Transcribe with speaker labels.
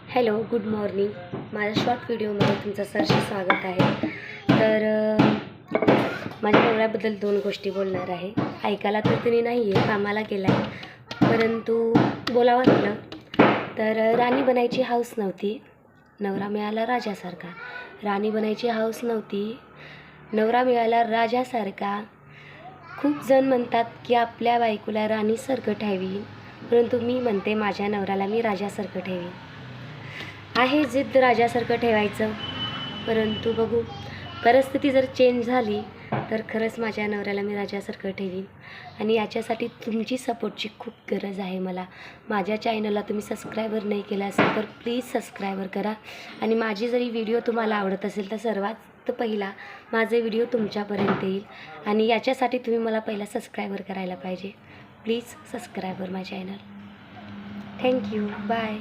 Speaker 1: Hello, good morning. माझ्या short व्हिडिओमध्ये तुमचं सहर्ष स्वागत आहे. तर माझ्या नवऱ्याबद्दल 2 गोष्टी बोलणार आहे. ऐकायला तर तिने नाही आहे, कामाला गेला आहे, परंतु बोलावं लागलं. तर राणी बनायची हौस नव्हती, नवरा मिळाला राजासारखा. राणी बनायची हौस नव्हती, नवरा मिळाला राजासारखा. खूप जण म्हणतात की आपल्या बायकोला राणीसारखं ठेवी, परंतु मी म्हणते माझ्या नवऱ्याला मी राजासारखं ठेवी. आहे जिद्द राजासारखं ठेवायचं, परंतु बघू परिस्थिती जर चेंज झाली तर खरंच माझ्या नवऱ्याला मी राजासारखं ठेवीन. आणि याच्यासाठी तुमची सपोर्टची खूप गरज आहे मला. माझ्या चॅनलला तुम्ही सबस्क्रायबर नाही केला असेल तर प्लीज सबस्क्रायबर करा. आणि माझी जरी व्हिडिओ तुम्हाला आवडत असेल तर सर्वात पहिला माझे व्हिडिओ तुमच्यापर्यंत येईल. आणि याच्यासाठी तुम्ही मला पहिला सबस्क्रायबर करायला पाहिजे. Please subscriber my channel. Thank you. Bye.